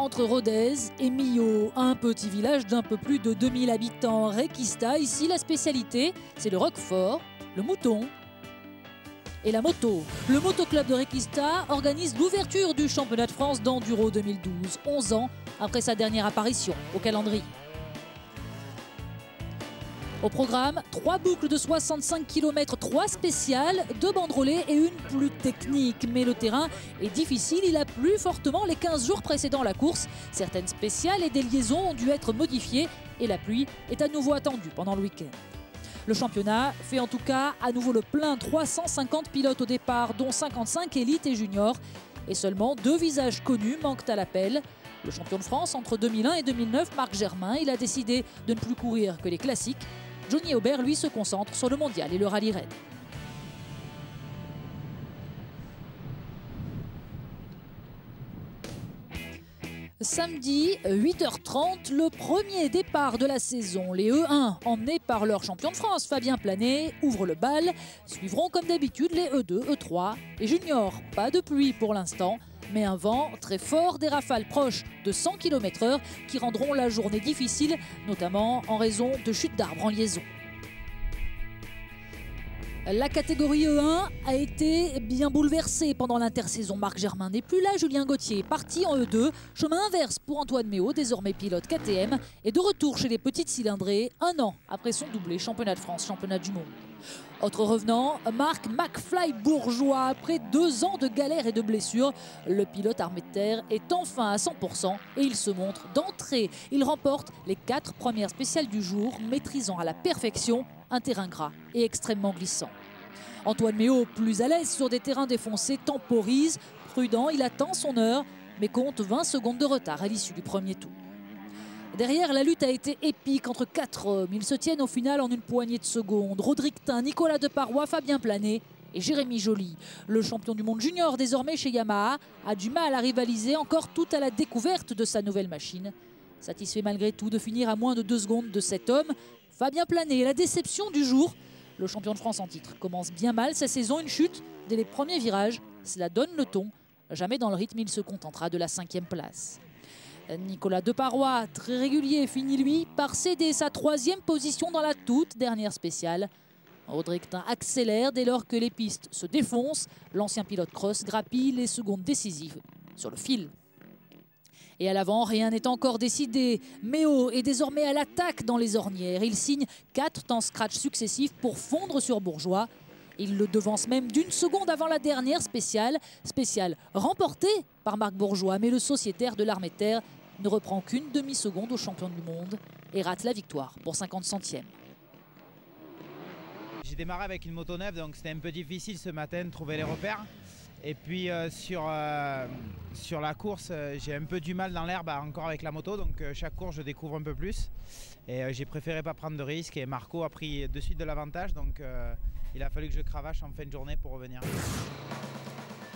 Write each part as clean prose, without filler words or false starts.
entre Rodez et Millau, un petit village d'un peu plus de 2000 habitants. Requista, ici la spécialité, c'est le roquefort, le mouton et la moto. Le motoclub de Requista organise l'ouverture du championnat de France d'enduro 2012, 11 ans après sa dernière apparition au calendrier. Au programme, 3 boucles de 65 km, 3 spéciales, 2 banderolées et une plus technique. Mais le terrain est difficile, il a plu fortement les 15 jours précédant la course. Certaines spéciales et des liaisons ont dû être modifiées et la pluie est à nouveau attendue pendant le week-end. Le championnat fait en tout cas à nouveau le plein, 350 pilotes au départ, dont 55 élites et juniors. Et seulement 2 visages connus manquent à l'appel. Le champion de France entre 2001 et 2009, Marc Germain, il a décidé de ne plus courir que les classiques. Johnny Aubert, lui, se concentre sur le mondial et le rallye raid. Samedi, 8h30, le premier départ de la saison. Les E1, emmenés par leur champion de France, Fabien Planet, ouvrent le bal. Suivront comme d'habitude les E2, E3 et juniors. Pas de pluie pour l'instant, mais un vent très fort, des rafales proches de 100 km/h qui rendront la journée difficile, notamment en raison de chutes d'arbres en liaison. La catégorie E1 a été bien bouleversée pendant l'intersaison. Marc Germain n'est plus là, Julien Gauthier est parti en E2. Chemin inverse pour Antoine Méo, désormais pilote KTM, et de retour chez les petites cylindrées, 1 an après son doublé championnat de France, championnat du monde. Autre revenant, Marc McFly Bourgeois. Après 2 ans de galères et de blessures, le pilote armé de terre est enfin à 100% et il se montre d'entrée. Il remporte les 4 premières spéciales du jour, maîtrisant à la perfection un terrain gras et extrêmement glissant. Antoine Méo, plus à l'aise sur des terrains défoncés, temporise. Prudent, il attend son heure, mais compte 20 secondes de retard à l'issue du premier tour. Derrière, la lutte a été épique entre 4 hommes. Ils se tiennent au final en une poignée de secondes. Rodrigue Tin, Nicolas Deparoy, Fabien Planet et Jérémy Joly. Le champion du monde junior, désormais chez Yamaha, a du mal à rivaliser, encore tout à la découverte de sa nouvelle machine. Satisfait malgré tout de finir à moins de 2 secondes de cet homme, Fabien Planet, la déception du jour. Le champion de France en titre commence bien mal sa saison, une chute dès les premiers virages. Cela donne le ton. Jamais dans le rythme, il se contentera de la 5e place. Nicolas Deparoy, très régulier, finit lui par céder sa 3e position dans la toute dernière spéciale. Rodrigue Tin accélère dès lors que les pistes se défoncent. L'ancien pilote cross grappille les secondes décisives sur le fil. Et à l'avant, rien n'est encore décidé. Méo est désormais à l'attaque dans les ornières. Il signe 4 temps scratch successifs pour fondre sur Bourgeois. Il le devance même d'1 seconde avant la dernière spéciale. Spéciale remportée par Marc Bourgeois, mais le sociétaire de l'armée de terre ne reprend qu'une demi-seconde au champion du monde et rate la victoire pour 50 centièmes. J'ai démarré avec une moto neuve, donc c'était un peu difficile ce matin de trouver les repères. Et puis sur la course, j'ai un peu du mal dans l'herbe encore avec la moto, donc chaque course je découvre un peu plus. Et j'ai préféré pas prendre de risques et Marco a pris de suite de l'avantage, donc il a fallu que je cravache en fin de journée pour revenir.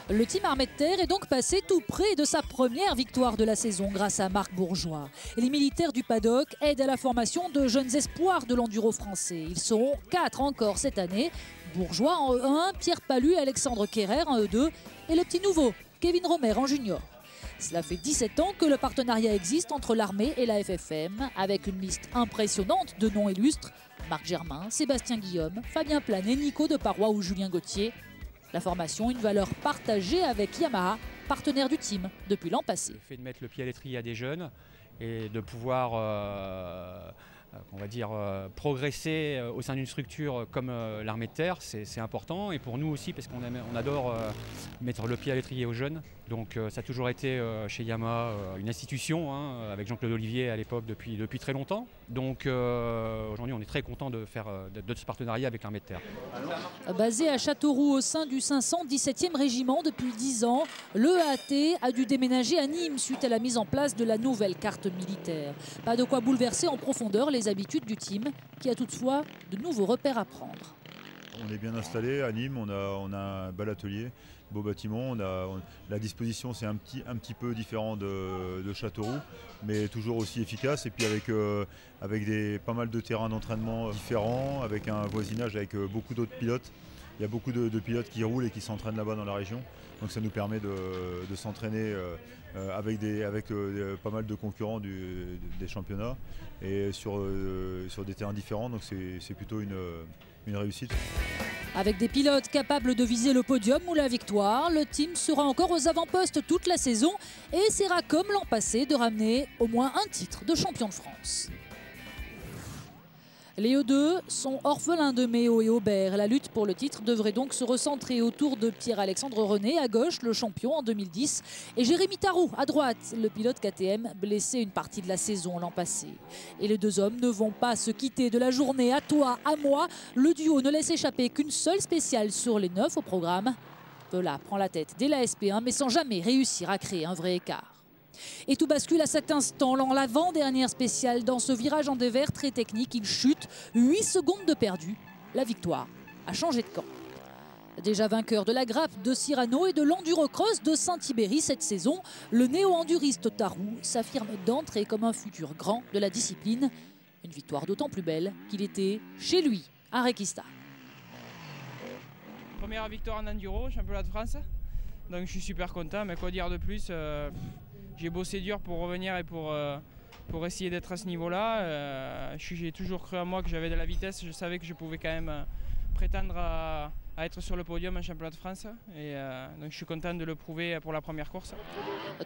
Le team armée de terre est donc passé tout près de sa première victoire de la saison grâce à Marc Bourgeois. Et les militaires du paddock aident à la formation de jeunes espoirs de l'enduro français. Ils seront 4 encore cette année. Bourgeois en E1, Pierre Palu et Alexandre Kerrer en E2 et le petit nouveau, Kevin Romer en junior. Cela fait 17 ans que le partenariat existe entre l'armée et la FFM, avec une liste impressionnante de noms illustres. Marc Germain, Sébastien Guillaume, Fabien Planet, Nico Deparoy ou Julien Gauthier. La formation, une valeur partagée avec Yamaha, partenaire du team depuis l'an passé. Le fait de mettre le pied à l'étrier à des jeunes et de pouvoir on va dire, progresser au sein d'une structure comme l'armée de terre, c'est important. Et pour nous aussi, parce qu'on adore mettre le pied à l'étrier aux jeunes. Donc ça a toujours été chez Yamaha une institution, hein, avec Jean-Claude Olivier à l'époque depuis très longtemps. Donc aujourd'hui, on est très content de faire de ce partenariat avec l'armée de terre. Basé à Châteauroux au sein du 517e régiment depuis 10 ans, l'EAT a dû déménager à Nîmes suite à la mise en place de la nouvelle carte militaire. Pas de quoi bouleverser en profondeur les habitudes du team, qui a toutefois de nouveaux repères à prendre. On est bien installé à Nîmes, on a un bel atelier, beau bâtiment, la disposition c'est un petit peu différent de Châteauroux, mais toujours aussi efficace, et puis avec pas mal de terrains d'entraînement différents, avec un voisinage avec beaucoup d'autres pilotes. il y a beaucoup de pilotes qui roulent et qui s'entraînent là-bas dans la région. Donc ça nous permet de s'entraîner avec pas mal de concurrents des championnats et sur des terrains différents. Donc c'est plutôt une réussite. Avec des pilotes capables de viser le podium ou la victoire, le team sera encore aux avant-postes toute la saison et essaiera comme l'an passé de ramener au moins un titre de champion de France. Les E2 sont orphelins de Méo et Aubert. La lutte pour le titre devrait donc se recentrer autour de Pierre-Alexandre René, à gauche, le champion en 2010, et Jérémy Tarou, à droite, le pilote KTM, blessé une partie de la saison l'an passé. Et les deux hommes ne vont pas se quitter de la journée à toi, à moi. Le duo ne laisse échapper qu'une seule spéciale sur les 9 au programme. Pela prend la tête dès la SP1, mais sans jamais réussir à créer un vrai écart. Et tout bascule à cet instant, dans l'avant-dernière spéciale. Dans ce virage en dévers très technique, il chute, 8 secondes de perdu. La victoire a changé de camp. Déjà vainqueur de la grappe de Cyrano et de l'endurocross de Saint-Ibéry cette saison, le néo-enduriste Tarou s'affirme d'entrée comme un futur grand de la discipline. Une victoire d'autant plus belle qu'il était chez lui, à Requista. Première victoire en enduro, championnat de France. Donc je suis super content, mais quoi dire de plus, j'ai bossé dur pour revenir et pour essayer d'être à ce niveau-là. J'ai toujours cru en moi que j'avais de la vitesse, je savais que je pouvais quand même prétendre à être sur le podium en championnat de France. Et donc je suis content de le prouver pour la première course.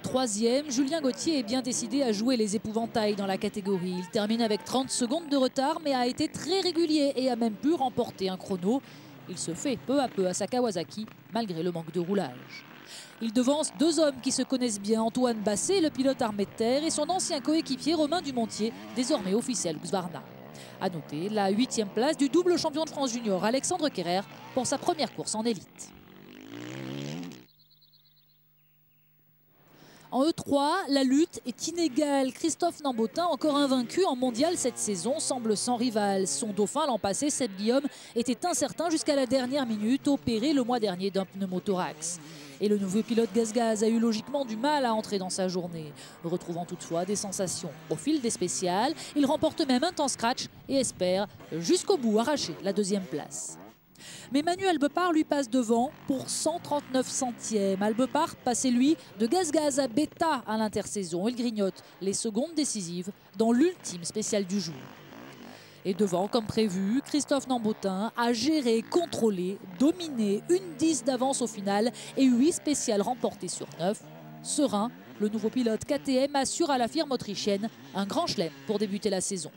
Troisième, Julien Gauthier est bien décidé à jouer les épouvantails dans la catégorie. Il termine avec 30 secondes de retard, mais a été très régulier et a même pu remporter un chrono. Il se fait peu à peu à sa Kawasaki, malgré le manque de roulage. Il devance deux hommes qui se connaissent bien, Antoine Basset, le pilote armé de terre, et son ancien coéquipier Romain Dumontier, désormais officiel Husqvarna. A noter la 8e place du double champion de France junior Alexandre Kerrer pour sa première course en élite. En E3, la lutte est inégale. Christophe Nambotin, encore invaincu en mondial cette saison, semble sans rival. Son dauphin l'an passé, Seb Guillaume, était incertain jusqu'à la dernière minute, opéré le mois dernier d'un pneumothorax. Et le nouveau pilote Gaz a eu logiquement du mal à entrer dans sa journée. Retrouvant toutefois des sensations au fil des spéciales, il remporte même un temps scratch et espère jusqu'au bout arracher la 2e place. Mais Manu Albepard lui passe devant pour 139 centièmes. Albepard passait lui de Gaz à Beta à l'intersaison. Il grignote les secondes décisives dans l'ultime spéciale du jour. Et devant, comme prévu, Christophe Nambotin a géré, contrôlé, dominé, une 10 d'avance au final et 8 spéciales remportées sur 9. Serein, le nouveau pilote KTM assure à la firme autrichienne un grand chelem pour débuter la saison.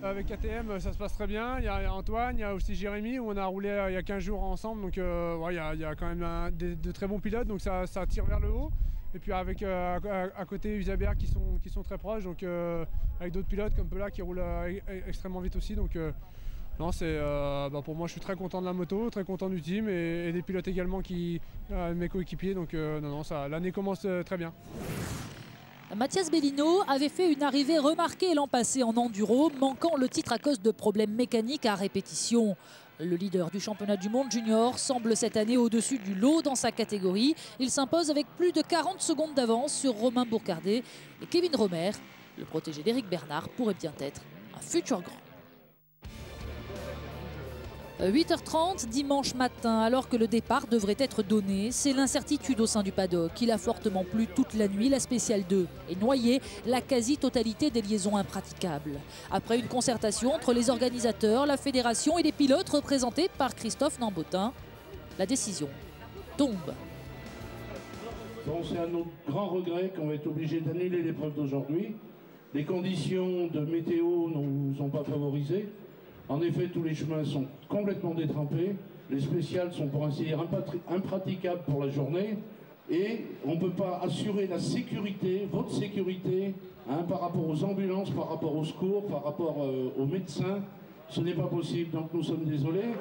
Avec KTM, ça se passe très bien. Il y a Antoine, il y a aussi Jérémy, où on a roulé il y a 15 jours ensemble. Donc ouais, il y a quand même de très bons pilotes, donc ça tire vers le haut. Et puis avec à côté Isabelle qui sont très proches, donc avec d'autres pilotes comme Pela qui roulent extrêmement vite aussi. Donc non, pour moi je suis très content de la moto, très content du team et des pilotes également mes coéquipiers. Donc non, l'année commence très bien. Mathias Bellino avait fait une arrivée remarquée l'an passé en enduro, manquant le titre à cause de problèmes mécaniques à répétition. Le leader du championnat du monde junior semble cette année au-dessus du lot dans sa catégorie. Il s'impose avec plus de 40 secondes d'avance sur Romain Bourcardet. Et Kevin Romer, le protégé d'Éric Bernard, pourrait bien être un futur grand. 8h30 dimanche matin, alors que le départ devrait être donné, c'est l'incertitude au sein du paddock. Il a fortement plu toute la nuit, la spéciale 2 est noyée, la quasi-totalité des liaisons impraticables. Après une concertation entre les organisateurs, la fédération et les pilotes représentés par Christophe Nambotin, la décision tombe. Bon, c'est un autre grand regret qu'on va être obligé d'annuler l'épreuve d'aujourd'hui. Les conditions de météo ne nous ont pas favorisés. En effet, tous les chemins sont complètement détrempés. Les spéciales sont pour ainsi dire impraticables pour la journée. Et on ne peut pas assurer la sécurité, votre sécurité, par rapport aux ambulances, par rapport aux secours, par rapport aux médecins. Ce n'est pas possible, donc nous sommes désolés.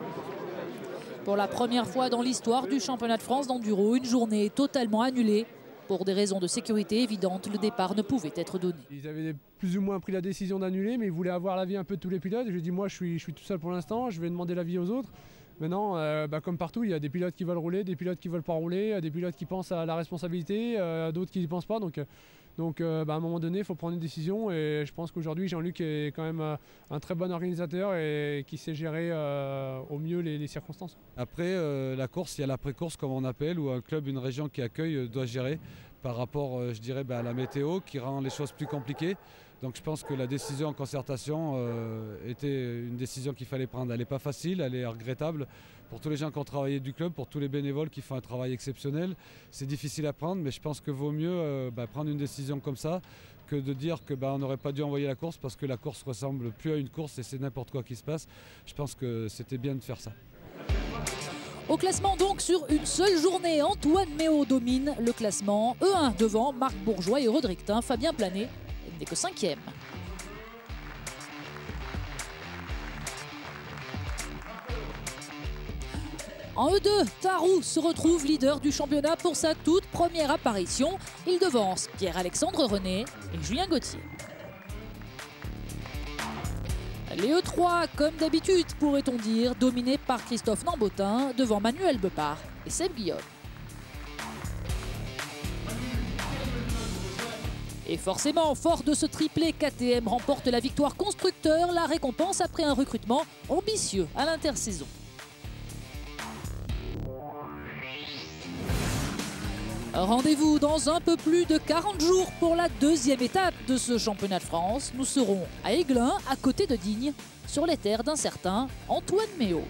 Pour la première fois dans l'histoire du championnat de France d'enduro, une journée totalement annulée. Pour des raisons de sécurité évidentes, le départ ne pouvait être donné. Ils avaient plus ou moins pris la décision d'annuler, mais ils voulaient avoir l'avis un peu de tous les pilotes. J'ai dit, moi, je suis tout seul pour l'instant, je vais demander l'avis aux autres. Maintenant, comme partout, il y a des pilotes qui veulent rouler, des pilotes qui ne veulent pas rouler, des pilotes qui pensent à la responsabilité, d'autres qui n'y pensent pas. Donc Donc à un moment donné, il faut prendre une décision et je pense qu'aujourd'hui, Jean-Luc est quand même un très bon organisateur et qui sait gérer au mieux les circonstances. Après, la course, il y a l'après-course comme on appelle, où un club, une région qui accueille doit gérer par rapport, je dirais, à la météo qui rend les choses plus compliquées. Donc je pense que la décision en concertation était une décision qu'il fallait prendre. Elle n'est pas facile, elle est regrettable pour tous les gens qui ont travaillé du club, pour tous les bénévoles qui font un travail exceptionnel. C'est difficile à prendre, mais je pense que vaut mieux prendre une décision comme ça que de dire que on n'aurait pas dû envoyer la course parce que la course ressemble plus à une course et c'est n'importe quoi qui se passe. Je pense que c'était bien de faire ça. Au classement donc, sur une seule journée, Antoine Méo domine le classement. E1 devant Marc Bourgeois et Rodrictin. Fabien Planet n'est que 5e. En E2, Tarou se retrouve leader du championnat pour sa toute première apparition. Il devance Pierre-Alexandre René et Julien Gauthier. Les E3, comme d'habitude, pourrait-on dire, dominés par Christophe Nambotin devant Manuel Bepard et Seb Guillaume. Et forcément, fort de ce triplé, KTM remporte la victoire constructeur, la récompense après un recrutement ambitieux à l'intersaison. Rendez-vous dans un peu plus de 40 jours pour la deuxième étape de ce championnat de France. Nous serons à Aiglun, à côté de Digne, sur les terres d'un certain Antoine Méo.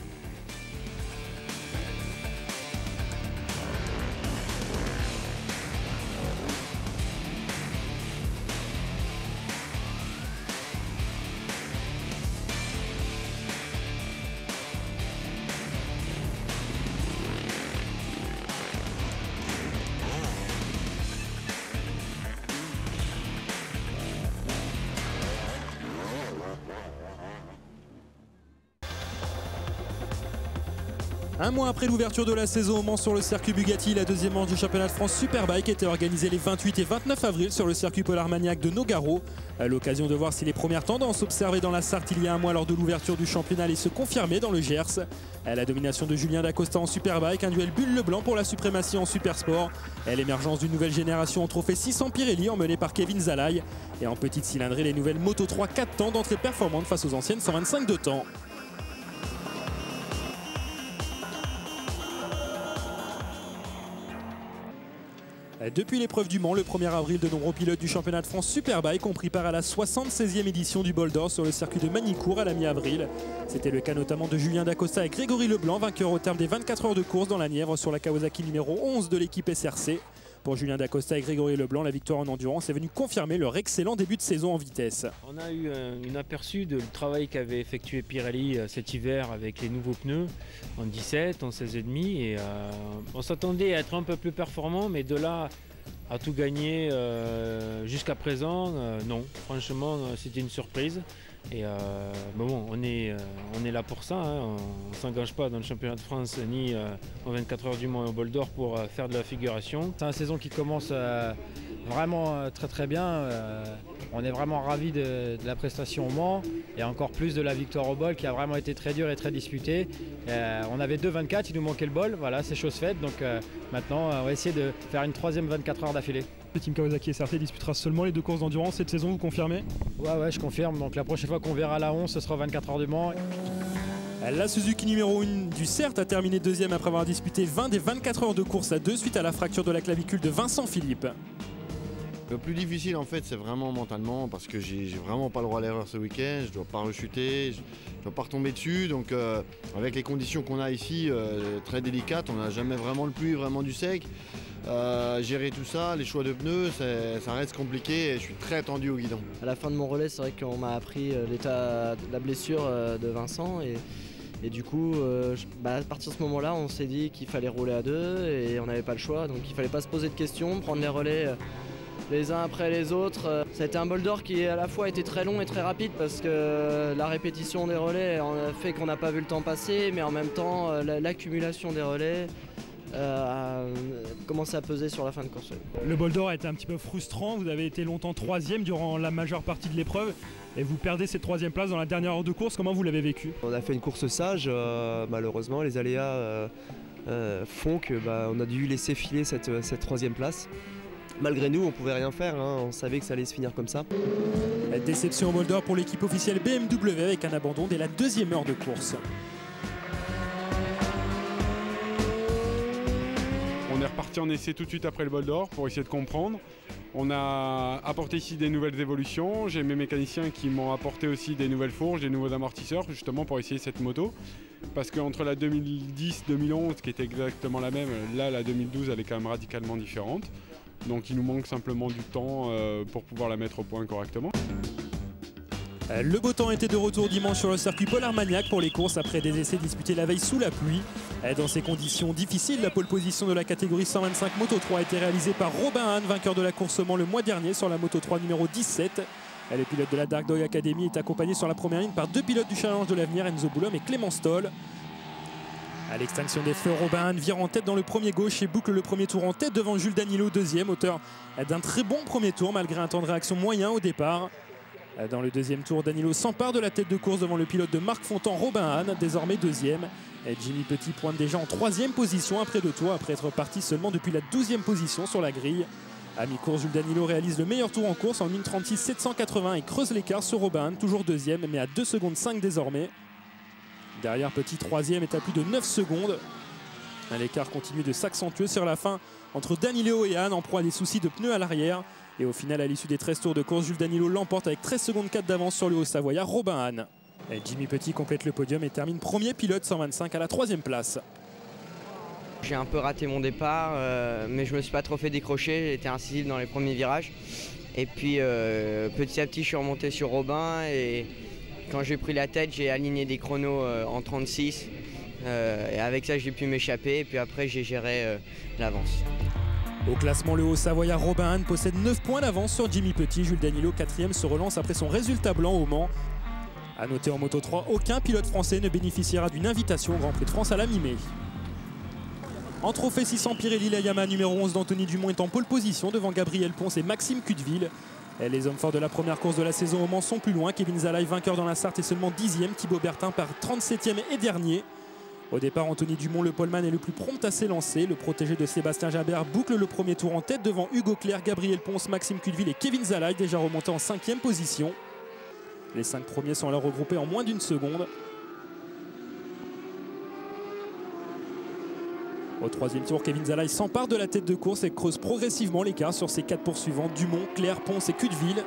Un mois après l'ouverture de la saison au Mans sur le circuit Bugatti, la deuxième manche du championnat de France Superbike était organisée les 28 et 29 avril sur le circuit Polar Maniac de Nogaro. À l'occasion de voir si les premières tendances observées dans la Sarthe il y a un mois lors de l'ouverture du championnat allaient se confirmer dans le Gers. La domination de Julien Dacosta en Superbike, un duel Bulle Leblanc pour la suprématie en Supersport. L'émergence d'une nouvelle génération en trophée 600 Pirelli emmenée par Kevin Zalaï. Et en petite cylindrée, les nouvelles Moto 3 4 temps d'entrée performante face aux anciennes 125 de temps. Depuis l'épreuve du Mans, le 1er avril, de nombreux pilotes du championnat de France Superbike ont pris part à la 76e édition du Bol d'Or sur le circuit de Magny-Cours à la mi-avril. C'était le cas notamment de Julien Dacosta et Grégory Leblanc, vainqueurs au terme des 24 heures de course dans la Nièvre sur la Kawasaki numéro 11 de l'équipe SRC. Pour Julien Dacosta et Grégory Leblanc, la victoire en endurance est venue confirmer leur excellent début de saison en vitesse. On a eu un aperçu de le travail qu'avait effectué Pirelli cet hiver avec les nouveaux pneus en 17, en 16,5 et on s'attendait à être un peu plus performant, mais de là à tout gagner jusqu'à présent, non. Franchement, c'était une surprise. Et bon, on est là pour ça, hein. On ne s'engage pas dans le championnat de France ni en 24 heures du Mans et au Bol d'Or pour faire de la figuration. C'est une saison qui commence vraiment très bien. On est vraiment ravis de la prestation au Mans et encore plus de la victoire au Bol qui a vraiment été très dure et très disputée. On avait 2 24, il nous manquait le Bol, voilà, c'est chose faite. Donc maintenant, on va essayer de faire une 3e 24 heures d'affilée. Le team Kawasaki SRT disputera seulement les 2 courses d'endurance cette saison, vous confirmez? Ouais, je confirme. Donc la prochaine fois qu'on verra la 11, ce sera 24 heures du Mans. La Suzuki numéro 1 du CERT a terminé 2e après avoir disputé 20 des 24 heures de course à 2 suite à la fracture de la clavicule de Vincent Philippe. Le plus difficile en fait c'est vraiment mentalement parce que j'ai vraiment pas le droit à l'erreur ce week-end, je dois pas rechuter, je dois pas retomber dessus, donc avec les conditions qu'on a ici très délicates, on n'a jamais vraiment de pluie, vraiment du sec. Gérer tout ça, les choix de pneus, ça reste compliqué et je suis très tendu au guidon. À la fin de mon relais, c'est vrai qu'on m'a appris l'état de la blessure de Vincent et du coup, à partir de ce moment-là, on s'est dit qu'il fallait rouler à 2 et on n'avait pas le choix, donc il fallait pas se poser de questions, prendre les relais les uns après les autres. Ça a été un Bol d'Or qui à la fois été très long et très rapide parce que la répétition des relais a fait qu'on n'a pas vu le temps passer, mais en même temps l'accumulation des relais a commencé à peser sur la fin de course. Le Bol d'Or a été un petit peu frustrant, vous avez été longtemps 3e durant la majeure partie de l'épreuve et vous perdez cette 3e place dans la dernière heure de course, comment vous l'avez vécu? On a fait une course sage, malheureusement les aléas font qu'on a dû laisser filer cette 3e place. malgré nous, on pouvait rien faire, hein. On savait que ça allait se finir comme ça. Déception au bol d'or pour l'équipe officielle BMW avec un abandon dès la deuxième heure de course. On est reparti en essai tout de suite après le bol d'or pour essayer de comprendre. On a apporté ici des nouvelles évolutions. J'ai mes mécaniciens qui m'ont apporté aussi des nouvelles fourches, des nouveaux amortisseurs, justement pour essayer cette moto. Parce qu'entre la 2010-2011, qui était exactement la même, là la 2012 elle est quand même radicalement différente. Donc il nous manque simplement du temps pour pouvoir la mettre au point correctement. Le beau temps était de retour dimanche sur le circuit Paul Armagnac pour les courses après des essais disputés la veille sous la pluie. Dans ces conditions difficiles, la pole position de la catégorie 125 Moto 3 a été réalisée par Robin Hahn, vainqueur de la course au Mans le mois dernier sur la Moto 3 numéro 17. Le pilote de la Dark Dog Academy est accompagné sur la première ligne par deux pilotes du Challenge de l'avenir, Enzo Boulom et Clément Stoll. À l'extinction des feux, Robin Hahn vire en tête dans le premier gauche et boucle le premier tour en tête devant Jules Danilo, deuxième, auteur d'un très bon premier tour malgré un temps de réaction moyen au départ. Dans le deuxième tour, Danilo s'empare de la tête de course devant le pilote de Marc Fontan, Robin Hahn, désormais deuxième. Jimmy Petit pointe déjà en troisième position après deux tours, après être parti seulement depuis la 12e position sur la grille. À mi-course, Jules Danilo réalise le meilleur tour en course en 1:36 780 et creuse l'écart sur Robin Hahn, toujours deuxième, mais à 2 secondes 5 désormais. Derrière, Petit troisième est à plus de 9 secondes. L'écart continue de s'accentuer sur la fin entre Danilo et Hahn en proie à des soucis de pneus à l'arrière. Et au final, à l'issue des 13 tours de course, Jules Danilo l'emporte avec 13 secondes 4 d'avance sur le Haut-Savoyard Robin Hahn. Jimmy Petit complète le podium et termine premier pilote 125 à la 3e place. J'ai un peu raté mon départ, mais je me suis pas trop fait décrocher. J'ai été incisif dans les premiers virages. Et puis petit à petit, je suis remonté sur Robin. Et quand j'ai pris la tête, j'ai aligné des chronos en 36. Et avec ça, j'ai pu m'échapper. Et puis après, j'ai géré l'avance. Au classement, le Haut-Savoyard Robin Hahn possède 9 points d'avance sur Jimmy Petit. Jules Danilo, 4e, se relance après son résultat blanc au Mans. A noter en Moto 3, aucun pilote français ne bénéficiera d'une invitation au Grand Prix de France à la mi-mai. En trophée 600, Pirelli, la Yamaha numéro 11 d'Anthony Dumont est en pole position devant Gabriel Ponce et Maxime Cudeville. Les hommes forts de la première course de la saison au Mans sont plus loin. Kevin Zalaï, vainqueur dans la Sarthe, est seulement 10e. Thibaut Bertin part 37e et dernier. Au départ, Anthony Dumont, le poleman, est le plus prompt à s'élancer. Le protégé de Sébastien Jabert boucle le premier tour en tête devant Hugo Clerc, Gabriel Ponce, Maxime Cudeville et Kevin Zalaï, déjà remontés en 5e position. Les 5 premiers sont alors regroupés en moins d'une seconde. Au 3e tour, Kevin Zalaï s'empare de la tête de course et creuse progressivement l'écart sur ses 4 poursuivants, Dumont, Clerc, Ponce et Cudeville.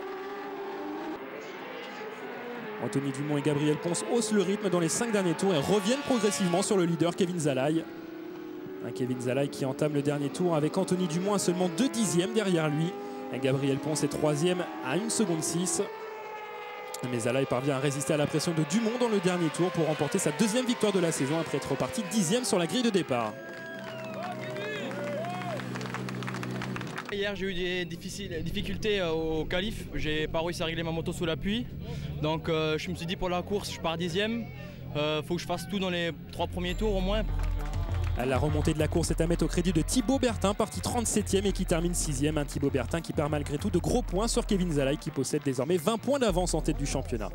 Anthony Dumont et Gabriel Ponce haussent le rythme dans les 5 derniers tours et reviennent progressivement sur le leader Kevin Zalaï. Un Kevin Zalaï qui entame le dernier tour avec Anthony Dumont à seulement 2 dixièmes derrière lui. Un Gabriel Ponce est 3e à 1 seconde 6. Mais Zalaï parvient à résister à la pression de Dumont dans le dernier tour pour remporter sa 2e victoire de la saison après être reparti 10e sur la grille de départ. Hier j'ai eu des difficultés au qualif, j'ai pas réussi à régler ma moto sous la pluie. Donc je me suis dit pour la course je pars 10e, faut que je fasse tout dans les 3 premiers tours au moins. La remontée de la course est à mettre au crédit de Thibaut Bertin, parti 37e et qui termine 6e. Un Thibaut Bertin qui perd malgré tout de gros points sur Kevin Zalaï qui possède désormais 20 points d'avance en tête du championnat.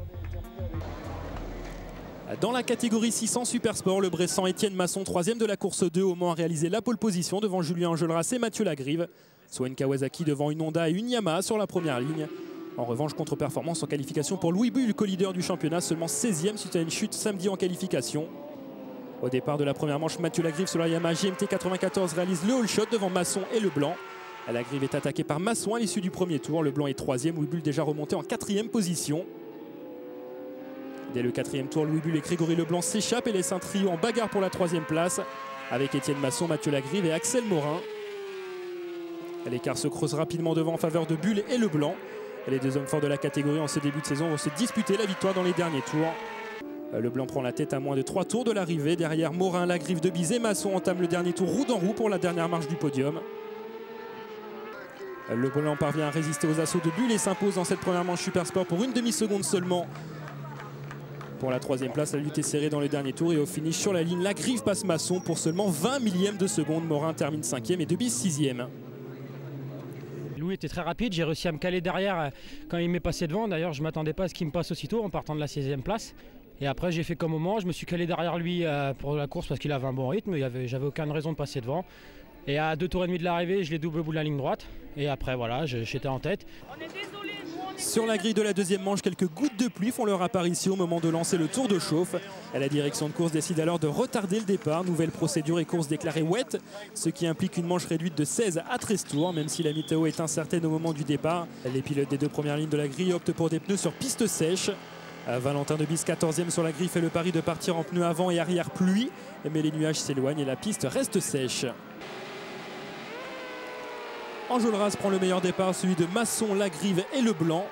Dans la catégorie 600 Supersport, le Bressan Étienne Masson, 3e de la course 2 au Mans, a réalisé la pole position devant Julien Enjolras et Mathieu Lagrive. Soit une Kawasaki devant une Honda et une Yamaha sur la première ligne. En revanche, contre-performance en qualification pour Louis Bull, co-leader du championnat, seulement 16e suite à une chute samedi en qualification. Au départ de la première manche, Mathieu Lagrive sur la Yamaha JMT 94 réalise le all shot devant Masson et Leblanc. Lagrive est attaqué par Masson à l'issue du premier tour. Leblanc est 3e, Louis Bull déjà remonté en 4e position. Dès le 4e tour, Louis Bull et Grégory Leblanc s'échappent et laissent un trio en bagarre pour la 3e place avec Étienne Masson, Mathieu Lagrive et Axel Morin. L'écart se creuse rapidement devant en faveur de Bull et Leblanc. Les deux hommes forts de la catégorie en ce début de saison vont se disputer la victoire dans les derniers tours. Leblanc prend la tête à moins de 3 tours de l'arrivée. Derrière, Morin, Lagrive, Debise et Masson entament le dernier tour roue dans roue pour la dernière marche du podium. Leblanc parvient à résister aux assauts de Bull et s'impose dans cette première manche Supersport pour une demi-seconde seulement. Pour la 3e place, la lutte est serrée dans le dernier tour et au finish sur la ligne, Lagrive passe Masson pour seulement 20 millièmes de seconde. Morin termine 5e et Debise 6e. Louis était très rapide, j'ai réussi à me caler derrière quand il m'est passé devant. D'ailleurs, je ne m'attendais pas à ce qu'il me passe aussitôt en partant de la 16e place. Et après, j'ai fait comme au Mans, je me suis calé derrière lui pour la course parce qu'il avait un bon rythme. J'avais aucune raison de passer devant. Et à 2 tours et demi de l'arrivée, je l'ai doublé au bout de la ligne droite. Et après, voilà, j'étais en tête. Sur la grille de la deuxième manche, quelques gouttes de pluie font leur apparition au moment de lancer le tour de chauffe. La direction de course décide alors de retarder le départ. Nouvelle procédure et course déclarée wet, ce qui implique une manche réduite de 16 à 13 tours, même si la météo est incertaine au moment du départ. Les pilotes des 2 premières lignes de la grille optent pour des pneus sur piste sèche. Valentin Debisse, 14e sur la grille, fait le pari de partir en pneus avant et arrière pluie. Mais les nuages s'éloignent et la piste reste sèche. Enjolras prend le meilleur départ, celui de Masson, Lagrive et Leblanc.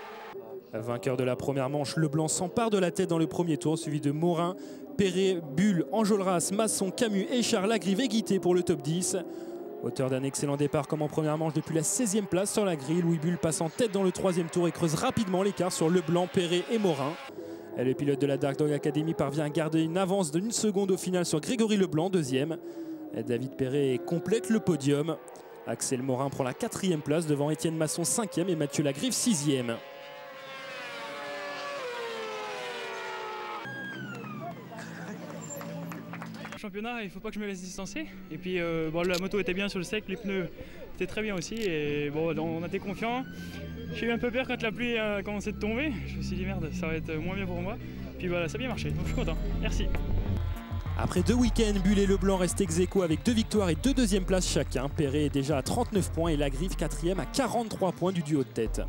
Vainqueur de la première manche, Leblanc s'empare de la tête dans le premier tour, suivi de Morin, Perret, Bull, Enjolras, Masson, Camus, Échard, Lagrive et Guité pour le top 10. Auteur d'un excellent départ comme en première manche depuis la 16e place sur la grille, Louis Bull passe en tête dans le troisième tour et creuse rapidement l'écart sur Leblanc, Perret et Morin. Le pilote de la Dark Dog Academy parvient à garder une avance d'1 seconde au final sur Grégory Leblanc, 2e. David Perret complète le podium. Axel Morin prend la 4e place devant Étienne Masson, 5e et Mathieu Lagrive, 6e. Championnat, il ne faut pas que je me laisse distancer. Et puis bon, la moto était bien sur le sec, les pneus étaient très bien aussi. Et bon, on était confiants. J'ai eu un peu peur quand la pluie a commencé de tomber. Je me suis dit merde, ça va être moins bien pour moi. Puis voilà, ça a bien marché, donc je suis content. Merci. Après 2 week-ends, Bull et Leblanc restent ex-aequo avec 2 victoires et 2 deuxièmes places chacun. Perret est déjà à 39 points et Lagrive 4e à 43 points du duo de tête.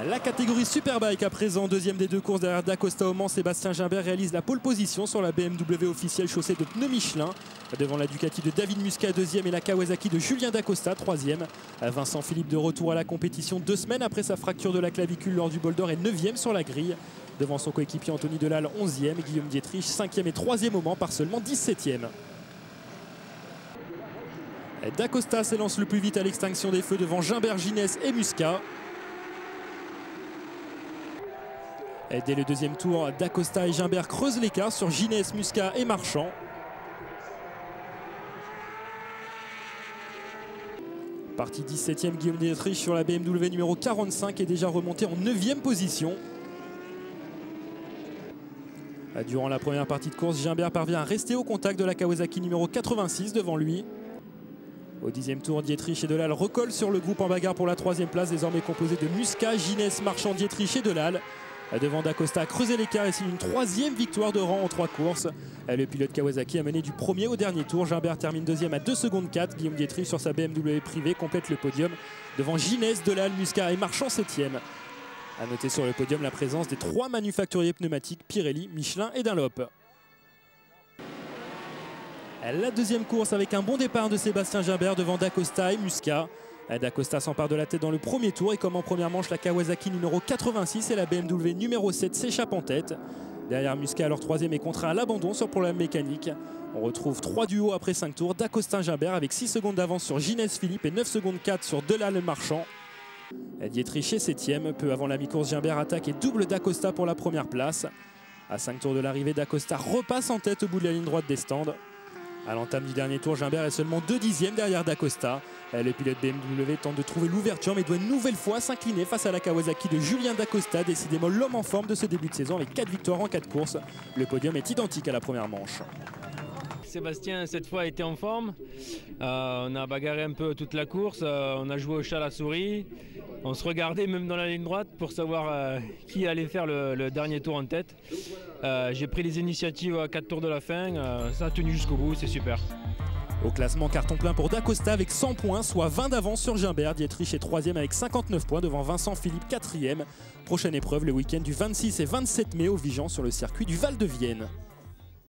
La catégorie Superbike à présent, deuxième des 2 courses derrière Dacosta au Mans. Sébastien Gimbert réalise la pole position sur la BMW officielle chaussée de pneus Michelin. Devant la Ducati de David Muscat, 2e, et la Kawasaki de Julien Dacosta, 3e. Vincent Philippe de retour à la compétition 2 semaines après sa fracture de la clavicule lors du Bol d'Or, est 9e sur la grille. Devant son coéquipier Anthony Delal, 11e. Guillaume Dietrich, 5e et 3e au Mans par seulement 17e. Dacosta s'élance le plus vite à l'extinction des feux devant Gimbert, Ginès et Muscat. Dès le deuxième tour, Dacosta et Gimbert creusent l'écart sur Ginès, Muscat et Marchand. Parti 17e, Guillaume Dietrich sur la BMW numéro 45 est déjà remonté en 9e position. Durant la première partie de course, Gimbert parvient à rester au contact de la Kawasaki numéro 86 devant lui. Au 10e tour, Dietrich et Delal recollent sur le groupe en bagarre pour la 3e place, désormais composé de Muscat, Ginès, Marchand, Dietrich et Delal. Devant Dacosta, creuser l'écart et signe une 3e victoire de rang en 3 courses. Le pilote Kawasaki a mené du premier au dernier tour. Gimbert termine 2e à 2 secondes 4. Guillaume Dietrich sur sa BMW privée complète le podium devant Ginès, Delal, Muscat et Marchand 7e. A noter sur le podium la présence des 3 manufacturiers pneumatiques Pirelli, Michelin et Dunlop. La deuxième course avec un bon départ de Sébastien Gimbert devant Dacosta et Muscat. Dacosta s'empare de la tête dans le premier tour et comme en première manche, la Kawasaki numéro 86 et la BMW numéro 7 s'échappent en tête. Derrière Muscat, alors 3e, est contraint à l'abandon sur problème mécanique. On retrouve 3 duos après 5 tours. Dacosta Gimbert avec 6 secondes d'avance sur Ginès Philippe et 9 secondes 4 sur Delal et Marchand. Dietrich est 7e. Peu avant la mi-course, Gimbert attaque et double Dacosta pour la première place. À 5 tours de l'arrivée, Dacosta repasse en tête au bout de la ligne droite des stands. À l'entame du dernier tour, Gimbert est seulement 2 dixièmes derrière Dacosta. Le pilote BMW tente de trouver l'ouverture mais doit une nouvelle fois s'incliner face à la Kawasaki de Julien Dacosta, décidément l'homme en forme de ce début de saison avec 4 victoires en 4 courses. Le podium est identique à la première manche. Sébastien cette fois était en forme, on a bagarré un peu toute la course, on a joué au chat à la souris, on se regardait même dans la ligne droite pour savoir qui allait faire le dernier tour en tête. J'ai pris les initiatives à 4 tours de la fin, ça a tenu jusqu'au bout, c'est super. Au classement, carton plein pour Dacosta avec 100 points, soit 20 d'avance sur Gimbert. Dietrich est 3e avec 59 points devant Vincent Philippe, 4e. Prochaine épreuve le week-end du 26 et 27 mai au Vigan sur le circuit du Val de Vienne.